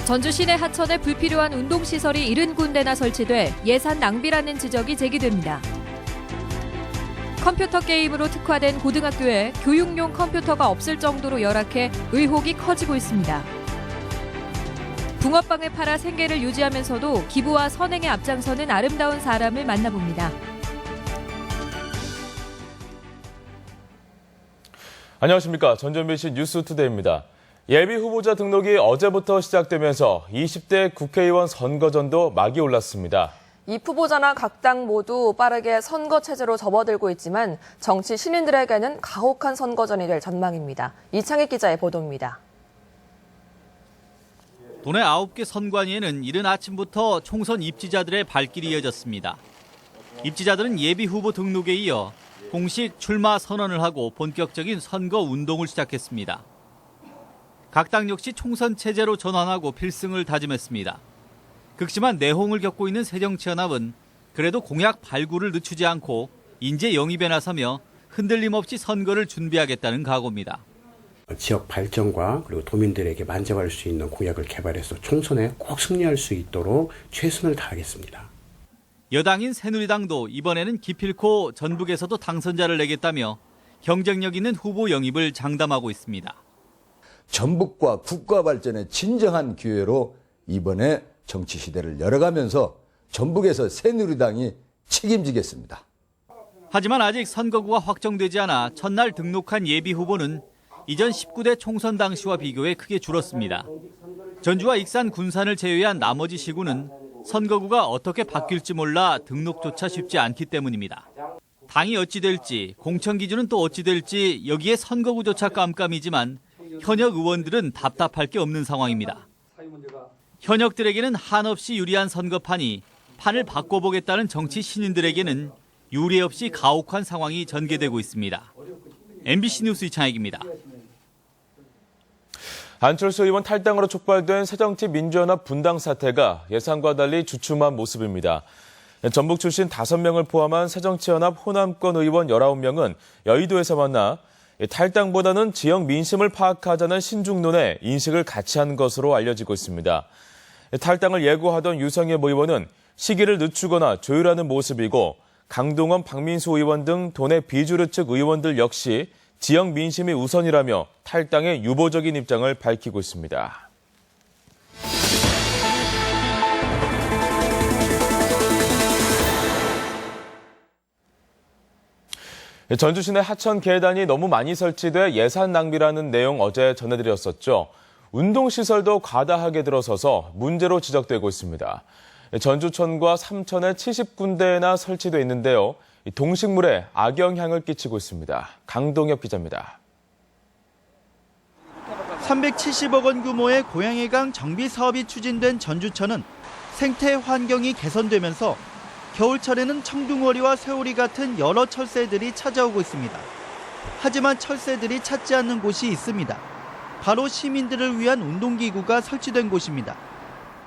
전주 시내 하천에 불필요한 운동시설이 70군데나 설치돼 예산 낭비라는 지적이 제기됩니다. 컴퓨터 게임으로 특화된 고등학교에 교육용 컴퓨터가 없을 정도로 열악해 의혹이 커지고 있습니다. 붕어빵을 팔아 생계를 유지하면서도 기부와 선행에 앞장서는 아름다운 사람을 만나봅니다. 안녕하십니까. 전주 MBC 뉴스투데이입니다. 예비 후보자 등록이 어제부터 시작되면서 20대 국회의원 선거전도 막이 올랐습니다. 이 후보자나 각 당 모두 빠르게 선거 체제로 접어들고 있지만 정치 신인들에게는 가혹한 선거전이 될 전망입니다. 이창익 기자의 보도입니다. 도내 9개 선관위에는 이른 아침부터 총선 입지자들의 발길이 이어졌습니다. 입지자들은 예비 후보 등록에 이어 공식 출마 선언을 하고 본격적인 선거 운동을 시작했습니다. 각 당 역시 총선 체제로 전환하고 필승을 다짐했습니다. 극심한 내홍을 겪고 있는 새정치연합은 그래도 공약 발굴을 늦추지 않고 인재 영입에 나서며 흔들림 없이 선거를 준비하겠다는 각오입니다. 지역 발전과 그리고 도민들에게 만족할 수 있는 공약을 개발해서 총선에 꼭 승리할 수 있도록 최선을 다하겠습니다. 여당인 새누리당도 이번에는 기필코 전북에서도 당선자를 내겠다며 경쟁력 있는 후보 영입을 장담하고 있습니다. 전북과 국가 발전의 진정한 기회로 이번에 정치 시대를 열어가면서 전북에서 새누리당이 책임지겠습니다. 하지만 아직 선거구가 확정되지 않아 첫날 등록한 예비 후보는 이전 19대 총선 당시와 비교해 크게 줄었습니다. 전주와 익산, 군산을 제외한 나머지 시구는 선거구가 어떻게 바뀔지 몰라 등록조차 쉽지 않기 때문입니다. 당이 어찌 될지, 공천 기준은 또 어찌 될지 여기에 선거구조차 깜깜이지만 현역 의원들은 답답할 게 없는 상황입니다. 현역들에게는 한없이 유리한 선거판이 판을 바꿔보겠다는 정치 신인들에게는 유례 없이 가혹한 상황이 전개되고 있습니다. MBC 뉴스 이창익입니다. 안철수 의원 탈당으로 촉발된 새정치민주연합 분당 사태가 예상과 달리 주춤한 모습입니다. 전북 출신 5명을 포함한 새정치연합 호남권 의원 19명은 여의도에서 만나 탈당보다는 지역 민심을 파악하자는 신중론에 인식을 같이 한 것으로 알려지고 있습니다. 탈당을 예고하던 유성엽 의원은 시기를 늦추거나 조율하는 모습이고 강동원, 박민수 의원 등 도내 비주류 측 의원들 역시 지역 민심이 우선이라며 탈당의 유보적인 입장을 밝히고 있습니다. 전주 시내 하천 계단이 너무 많이 설치돼 예산 낭비라는 내용 어제 전해드렸었죠. 운동시설도 과다하게 들어서서 문제로 지적되고 있습니다. 전주천과 삼천에 70군데나 설치돼 있는데요. 동식물에 악영향을 끼치고 있습니다. 강동엽 기자입니다. 370억 원 규모의 고양이강 정비 사업이 추진된 전주천은 생태 환경이 개선되면서 겨울철에는 청둥오리와 새오리 같은 여러 철새들이 찾아오고 있습니다. 하지만 철새들이 찾지 않는 곳이 있습니다. 바로 시민들을 위한 운동기구가 설치된 곳입니다.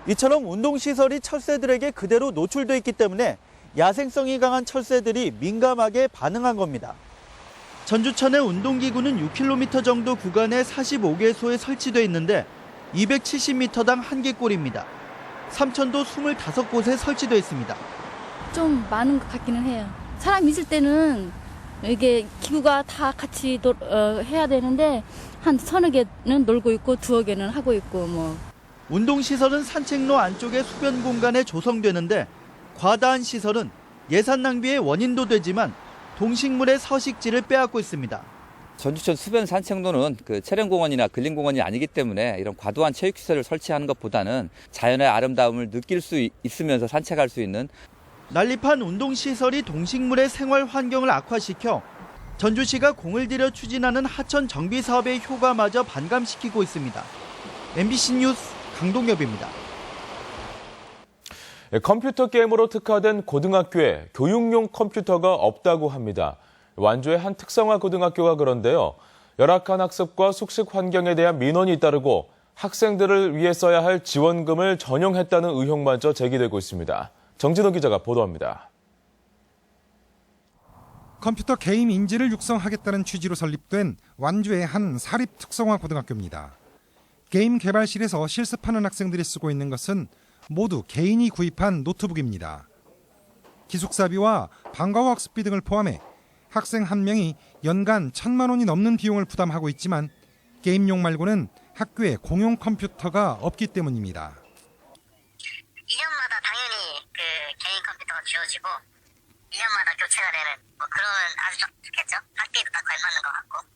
이처럼 운동시설이 철새들에게 그대로 노출돼 있기 때문에 야생성이 강한 철새들이 민감하게 반응한 겁니다. 전주천의 운동기구는 6km 정도 구간에 45개소에 설치돼 있는데 270m당 1개꼴입니다. 삼천도 25곳에 설치돼 있습니다. 좀 많은 것 같기는 해요. 사람 있을 때는 이게 기구가 다 같이 해야 되는데 한 서너 개는 놀고 있고 두어 개는 하고 있고 뭐. 운동시설은 산책로 안쪽의 수변 공간에 조성되는데 과다한 시설은 예산 낭비의 원인도 되지만 동식물의 서식지를 빼앗고 있습니다. 전주천 수변 산책로는 체령공원이나 근린공원이 아니기 때문에 이런 과도한 체육시설을 설치하는 것보다는 자연의 아름다움을 느낄 수 있으면서 산책할 수 있는 난립한 운동시설이 동식물의 생활 환경을 악화시켜 전주시가 공을 들여 추진하는 하천 정비 사업의 효과마저 반감시키고 있습니다. MBC 뉴스 강동엽입니다. 컴퓨터 게임으로 특화된 고등학교에 교육용 컴퓨터가 없다고 합니다. 완주의 한 특성화 고등학교가 그런데요. 열악한 학습과 숙식 환경에 대한 민원이 따르고 학생들을 위해 써야 할 지원금을 전용했다는 의혹마저 제기되고 있습니다. 정진호 기자가 보도합니다. 컴퓨터 게임 인재를 육성하겠다는 취지로 설립된 완주의 한 사립 특성화 고등학교입니다. 게임 개발실에서 실습하는 학생들이 쓰고 있는 것은 모두 개인이 구입한 노트북입니다. 기숙사비와 방과후 학습비 등을 포함해 학생 한 명이 연간 1,000만 원이 넘는 비용을 부담하고 있지만 게임용 말고는 학교에 공용 컴퓨터가 없기 때문입니다. 2년마다 당연히 그 개인 컴퓨터가 주어지고 2년마다 교체가 되는 그러면 아주 좋겠죠. 학비도 다 걸맞는 것 같고.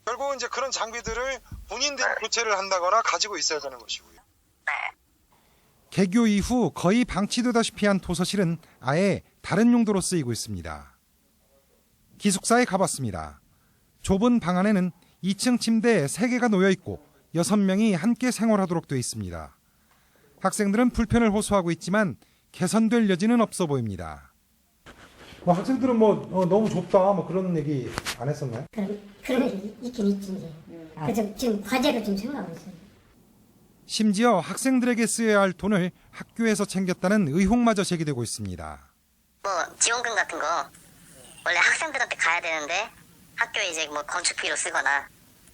결국은 이제 그런 장비들을 본인들이 교체를 한다거나 가지고 있어야 되는 것이고요. 네. 개교 이후 거의 방치되다시피 한 도서실은 아예 다른 용도로 쓰이고 있습니다. 기숙사에 가봤습니다. 좁은 방 안에는 2층 침대 3개가 놓여 있고 6명이 함께 생활하도록 되어 있습니다. 학생들은 불편을 호소하고 있지만 개선될 여지는 없어 보입니다. 학생들은 너무 좁다 그런 얘기 안 했었나요? 그런 게 있긴 있지. 그래서 지금 과제로 좀 생각하고 있어요. 심지어 학생들에게 쓰여야 할 돈을 학교에서 챙겼다는 의혹마저 제기되고 있습니다. 지원금 같은 거 원래 학생들한테 가야 되는데 학교에 이제 건축비로 쓰거나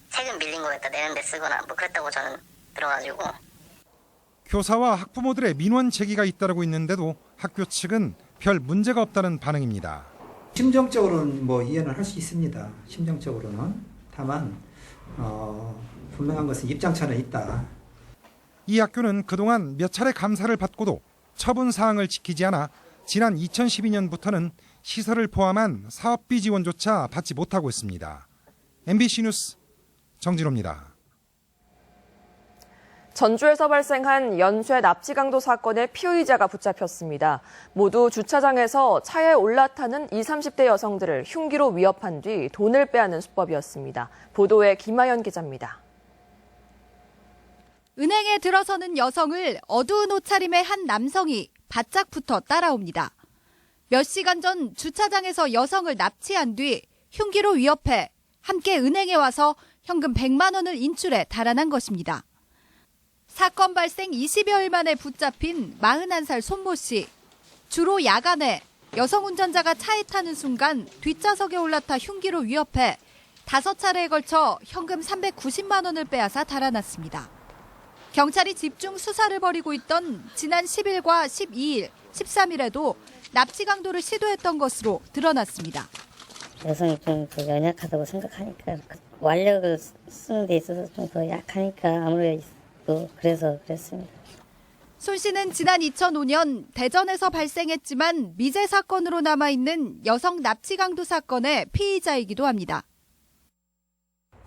세금 밀린 거에다 내는데 쓰거나 그랬다고 저는 들어가지고. 교사와 학부모들의 민원 제기가 잇따르고 있는데도 학교 측은 별 문제가 없다는 반응입니다. 심정적으로는 이해는 할 수 있습니다. 심정적으로는. 다만 분명한 것은 입장차는 있다. 이 학교는 그동안 몇 차례 감사를 받고도 처분 사항을 지키지 않아 지난 2012년부터는 시설을 포함한 사업비 지원조차 받지 못하고 있습니다. MBC 뉴스 정진호입니다. 전주에서 발생한 연쇄 납치 강도 사건의 피의자가 붙잡혔습니다. 모두 주차장에서 차에 올라타는 20, 30대 여성들을 흉기로 위협한 뒤 돈을 빼앗는 수법이었습니다. 보도에 김하연 기자입니다. 은행에 들어서는 여성을 어두운 옷차림의 한 남성이 바짝 붙어 따라옵니다. 몇 시간 전 주차장에서 여성을 납치한 뒤 흉기로 위협해 함께 은행에 와서 현금 100만 원을 인출해 달아난 것입니다. 사건 발생 20여일 만에 붙잡힌 41살 손모 씨. 주로 야간에 여성 운전자가 차에 타는 순간 뒷좌석에 올라타 흉기로 위협해 5차례에 걸쳐 현금 390만 원을 빼앗아 달아났습니다. 경찰이 집중 수사를 벌이고 있던 지난 10일과 12일, 13일에도 납치 강도를 시도했던 것으로 드러났습니다. 여성이 좀 연약하다고 생각하니까 완력을 쓰는 데 있어서 좀 더 약하니까 아무래도 그래서 그랬습니다. 손 씨는 지난 2005년 대전에서 발생했지만 미제 사건으로 남아있는 여성 납치 강도 사건의 피의자이기도 합니다.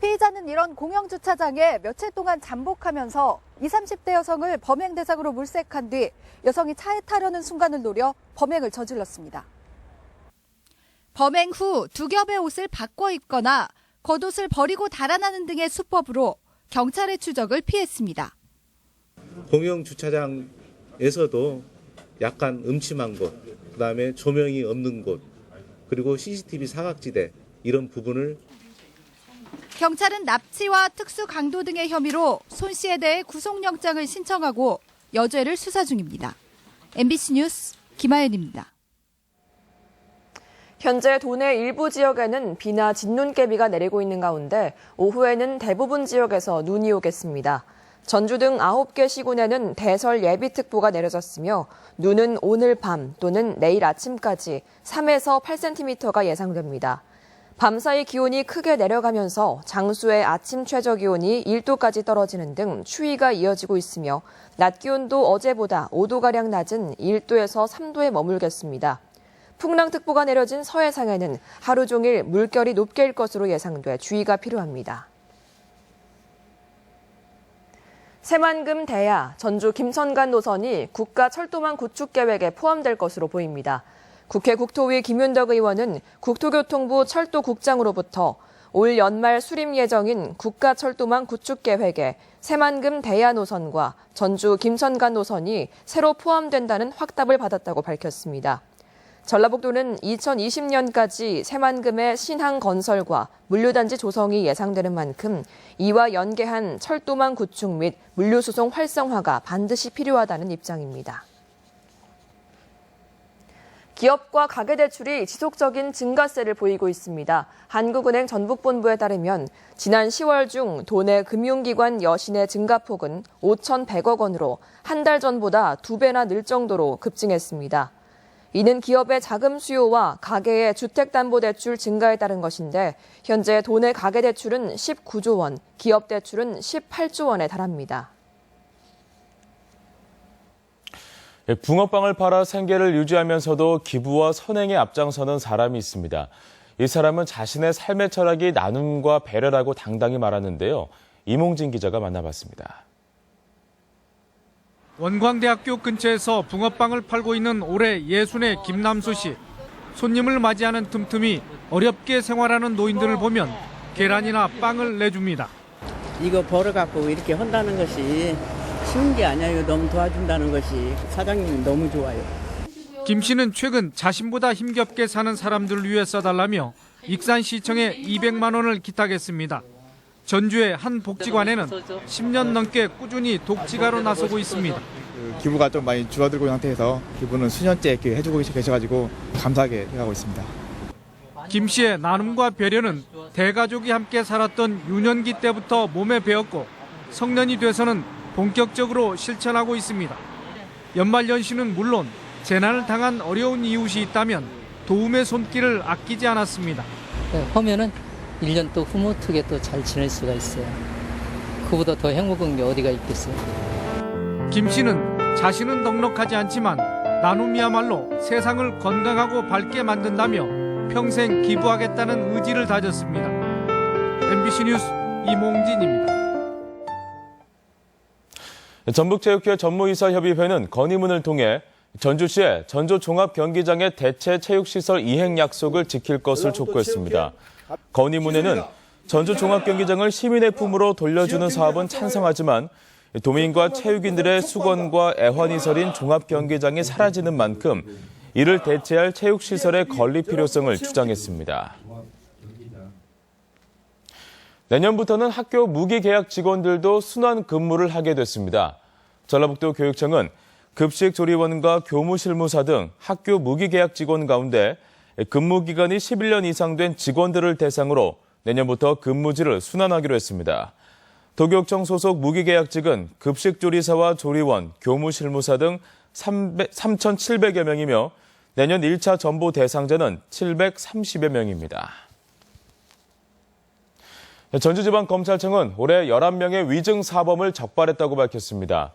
피의자는 이런 공영주차장에 며칠 동안 잠복하면서 20, 30대 여성을 범행 대상으로 물색한 뒤 여성이 차에 타려는 순간을 노려 범행을 저질렀습니다. 범행 후 두 겹의 옷을 바꿔 입거나 겉옷을 버리고 달아나는 등의 수법으로 경찰의 추적을 피했습니다. 공영 주차장에서도 약간 음침한 곳, 그다음에 조명이 없는 곳, 그리고 CCTV 사각지대 이런 부분을 경찰은 납치와 특수 강도 등의 혐의로 손 씨에 대해 구속영장을 신청하고 여죄를 수사 중입니다. MBC 뉴스 김하연입니다. 현재 도내 일부 지역에는 비나 진눈깨비가 내리고 있는 가운데 오후에는 대부분 지역에서 눈이 오겠습니다. 전주 등 9개 시군에는 대설 예비특보가 내려졌으며 눈은 오늘 밤 또는 내일 아침까지 3에서 8cm가 예상됩니다. 밤사이 기온이 크게 내려가면서 장수의 아침 최저기온이 1도까지 떨어지는 등 추위가 이어지고 있으며 낮 기온도 어제보다 5도가량 낮은 1도에서 3도에 머물겠습니다. 풍랑특보가 내려진 서해상에는 하루 종일 물결이 높게 일 것으로 예상돼 주의가 필요합니다. 새만금 대야, 전주 김천간 노선이 국가철도망 구축 계획에 포함될 것으로 보입니다. 국회 국토위 김윤덕 의원은 국토교통부 철도국장으로부터 올 연말 수립 예정인 국가철도망 구축 계획에 새만금 대야 노선과 전주 김천간 노선이 새로 포함된다는 확답을 받았다고 밝혔습니다. 전라북도는 2020년까지 새만금의 신항 건설과 물류단지 조성이 예상되는 만큼 이와 연계한 철도망 구축 및 물류수송 활성화가 반드시 필요하다는 입장입니다. 기업과 가계대출이 지속적인 증가세를 보이고 있습니다. 한국은행 전북본부에 따르면 지난 10월 중 도내 금융기관 여신의 증가폭은 5,100억 원으로 한 달 전보다 2배나 늘 정도로 급증했습니다. 이는 기업의 자금 수요와 가계의 주택담보대출 증가에 따른 것인데 현재 도내 가계대출은 19조 원, 기업대출은 18조 원에 달합니다. 붕어빵을 팔아 생계를 유지하면서도 기부와 선행에 앞장서는 사람이 있습니다. 이 사람은 자신의 삶의 철학이 나눔과 배려라고 당당히 말하는데요. 이몽진 기자가 만나봤습니다. 원광대학교 근처에서 붕어빵을 팔고 있는 올해 60의 김남수 씨. 손님을 맞이하는 틈틈이 어렵게 생활하는 노인들을 보면 계란이나 빵을 내줍니다. 이거 벌어갖고 이렇게 한다는 것이 쉬운 게 아니에요. 너무 도와준다는 것이 사장님이 너무 좋아요. 김 씨는 최근 자신보다 힘겹게 사는 사람들을 위해 써달라며 익산시청에 200만 원을 기탁했습니다. 전주의 한 복지관에는 10년 넘게 꾸준히 독지가로 나서고 있습니다. 기부가 좀 많이 줄어들고 있는 상태에서 기부는 수년째 이렇게 해주고 계셔가지고 감사하게 생각하고 있습니다. 김 씨의 나눔과 배려는 대가족이 함께 살았던 유년기 때부터 몸에 배었고 성년이 돼서는 본격적으로 실천하고 있습니다. 연말연시는 물론 재난을 당한 어려운 이웃이 있다면 도움의 손길을 아끼지 않았습니다. 하면은 1년 또 흐뭇하게 또 잘 지낼 수가 있어요. 그보다 더 행복한 게 어디가 있겠어요. 김 씨는 자신은 넉넉하지 않지만 나눔이야말로 세상을 건강하고 밝게 만든다며 평생 기부하겠다는 의지를 다졌습니다. MBC 뉴스 이몽진입니다. 전북체육회 전무이사협의회는 건의문을 통해 전주시의 전주종합경기장의 대체 체육시설 이행 약속을 지킬 것을 촉구했습니다. 건의문에는 전주종합경기장을 시민의 품으로 돌려주는 사업은 찬성하지만 도민과 체육인들의 수건과 애환이설인 종합경기장이 사라지는 만큼 이를 대체할 체육시설의 건립 필요성을 주장했습니다. 내년부터는 학교 무기계약 직원들도 순환 근무를 하게 됐습니다. 전라북도 교육청은 급식 조리원과 교무실무사 등 학교 무기계약 직원 가운데 근무기간이 11년 이상 된 직원들을 대상으로 내년부터 근무지를 순환하기로 했습니다. 도교육청 소속 무기계약직은 급식조리사와 조리원, 교무실무사 등 3,700여 명이며 내년 1차 전보 대상자는 730여 명입니다. 전주지방검찰청은 올해 11명의 위증사범을 적발했다고 밝혔습니다.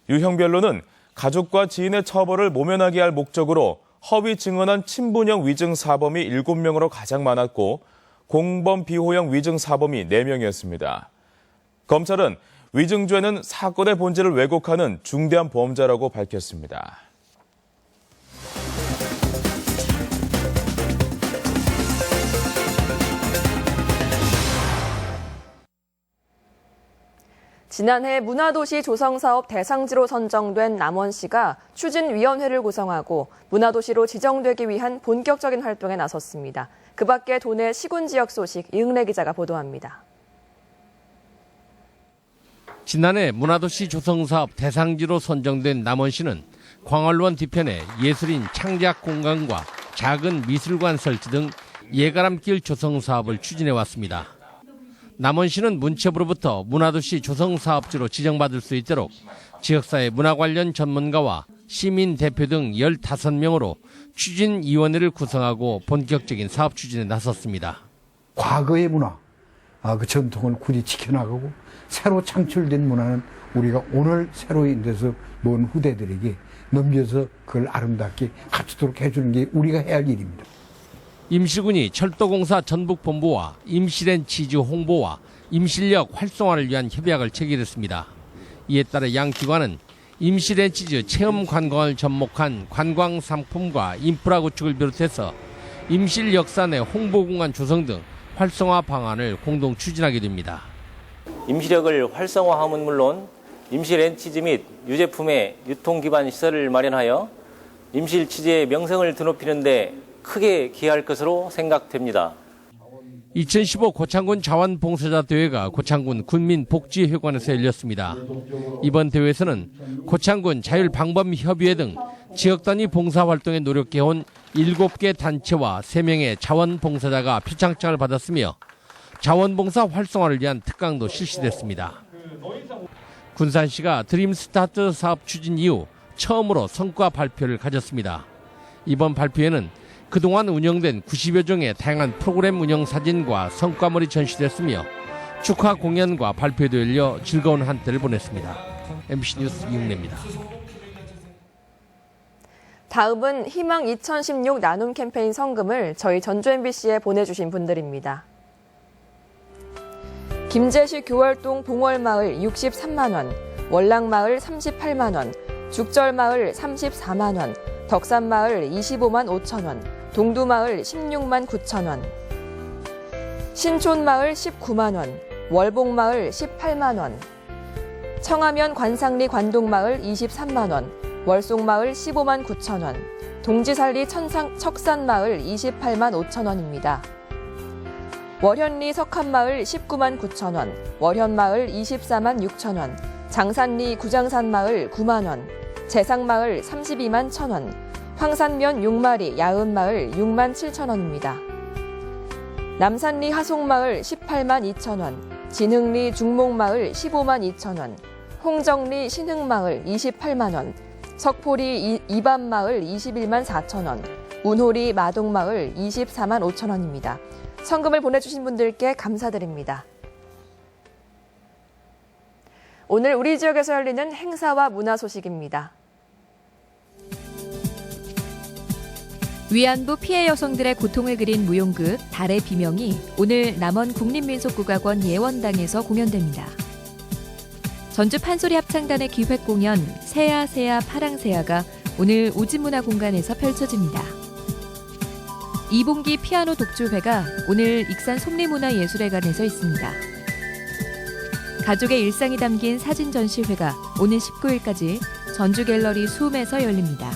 유형별로는 가족과 지인의 처벌을 모면하게 할 목적으로 허위 증언한 친분형 위증사범이 7명으로 가장 많았고 공범 비호형 위증사범이 4명이었습니다. 검찰은 위증죄는 사건의 본질을 왜곡하는 중대한 범죄라고 밝혔습니다. 지난해 문화도시 조성사업 대상지로 선정된 남원시가 추진위원회를 구성하고 문화도시로 지정되기 위한 본격적인 활동에 나섰습니다. 그 밖에 도내 시군지역 소식 이응래 기자가 보도합니다. 지난해 문화도시 조성사업 대상지로 선정된 남원시는 광활원 뒤편에 예술인 창작 공간과 작은 미술관 설치 등 예가람길 조성사업을 추진해왔습니다. 남원시는 문체부로부터 문화도시 조성사업지로 지정받을 수 있도록 지역사회 문화 관련 전문가와 시민 대표 등 15명으로 추진위원회를 구성하고 본격적인 사업 추진에 나섰습니다. 과거의 문화, 그 전통을 굳이 지켜나가고 새로 창출된 문화는 우리가 오늘 새로 인돼서 먼 후대들에게 넘겨서 그걸 아름답게 갖추도록 해주는 게 우리가 해야 할 일입니다. 임실군이 철도공사 전북본부와 임실앤치즈 홍보와 임실역 활성화를 위한 협약을 체결했습니다. 이에 따라 양 기관은 임실앤치즈 체험관광을 접목한 관광상품과 인프라 구축을 비롯해서 임실역사 내 홍보공간 조성 등 활성화 방안을 공동 추진하게 됩니다. 임실역을 활성화함은 물론 임실앤치즈 및 유제품의 유통기반 시설을 마련하여 임실치즈의 명성을 드높이는 데 크게 기여할 것으로 생각됩니다. 2015 고창군 자원봉사자 대회가 고창군 군민복지회관에서 열렸습니다. 이번 대회에서는 고창군 자율방범협의회 등 지역 단위 봉사활동에 노력해온 7개 단체와 3명의 자원봉사자가 표창장을 받았으며 자원봉사 활성화를 위한 특강도 실시됐습니다. 군산시가 드림스타트 사업 추진 이후 처음으로 성과 발표를 가졌습니다. 이번 발표에는 그동안 운영된 90여 종의 다양한 프로그램 운영 사진과 성과물이 전시됐으며 축하 공연과 발표도 열려 즐거운 한때를 보냈습니다. MBC 뉴스 이웅래입니다. 다음은 희망 2016 나눔 캠페인 성금을 저희 전주 MBC에 보내주신 분들입니다. 김제시 교월동 봉월마을 63만 원, 월랑마을 38만 원, 죽절마을 34만 원, 덕산마을 25만 5천 원, 동두마을 16만 9천 원, 신촌마을 19만 원, 월봉마을 18만 원, 청하면 관상리 관동마을 23만 원, 월송마을 15만 9천 원, 동지살리 척산마을 28만 5천 원입니다. 월현리 석한마을 19만 9천 원, 월현마을 24만 6천 원, 장산리 구장산마을 9만 원, 재상마을 32만 1천 원, 황산면 6마리 야은마을 6만 7천 원입니다. 남산리 하송마을 18만 2천 원, 진흥리 중목마을 15만 2천 원, 홍정리 신흥마을 28만 원, 석포리 이반마을 21만 4천 원, 운호리 마동마을 24만 5천 원입니다. 성금을 보내주신 분들께 감사드립니다. 오늘 우리 지역에서 열리는 행사와 문화 소식입니다. 위안부 피해 여성들의 고통을 그린 무용극 달의 비명이 오늘 남원 국립민속국악원 예원당에서 공연됩니다. 전주 판소리 합창단의 기획 공연 새야 새야 파랑새야가 오늘 우진문화공간에서 펼쳐집니다. 이봉기 피아노 독주회가 오늘 익산 솜리문화예술회관에서 있습니다. 가족의 일상이 담긴 사진 전시회가 오는 19일까지 전주갤러리 수음에서 열립니다.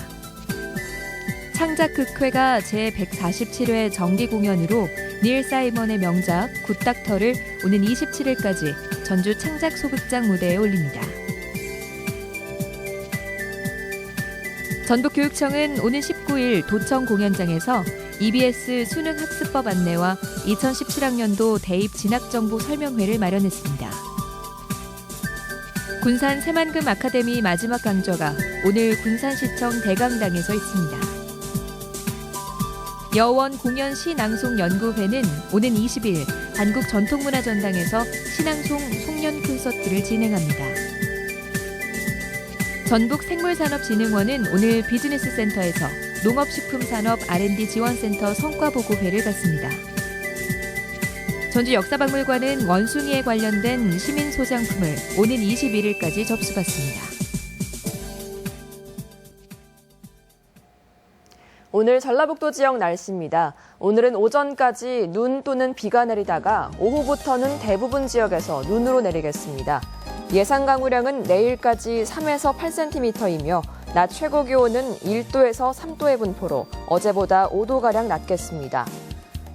창작극회가 제147회 정기 공연으로 닐 사이먼의 명작 굿닥터를 오는 27일까지 전주 창작소극장 무대에 올립니다. 전북교육청은 오는 19일 도청 공연장에서 EBS 수능학습법 안내와 2017학년도 대입 진학정보 설명회를 마련했습니다. 군산 새만금 아카데미 마지막 강좌가 오늘 군산시청 대강당에서 있습니다. 여원 공연 시낭송연구회는 오는 20일 한국전통문화전당에서 시낭송 송년 콘서트를 진행합니다. 전북생물산업진흥원은 오늘 비즈니스센터에서 농업식품산업 R&D 지원센터 성과보고회를 갖습니다. 전주역사박물관은 원숭이에 관련된 시민소장품을 오는 21일까지 접수받습니다. 오늘 전라북도 지역 날씨입니다. 오늘은 오전까지 눈 또는 비가 내리다가 오후부터는 대부분 지역에서 눈으로 내리겠습니다. 예상 강우량은 내일까지 3에서 8cm이며 낮 최고 기온은 1도에서 3도의 분포로 어제보다 5도가량 낮겠습니다.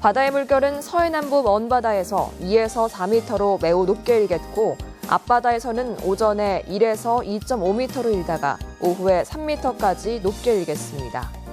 바다의 물결은 서해남부 먼바다에서 2에서 4m로 매우 높게 일겠고 앞바다에서는 오전에 1에서 2.5m로 일다가 오후에 3m까지 높게 일겠습니다.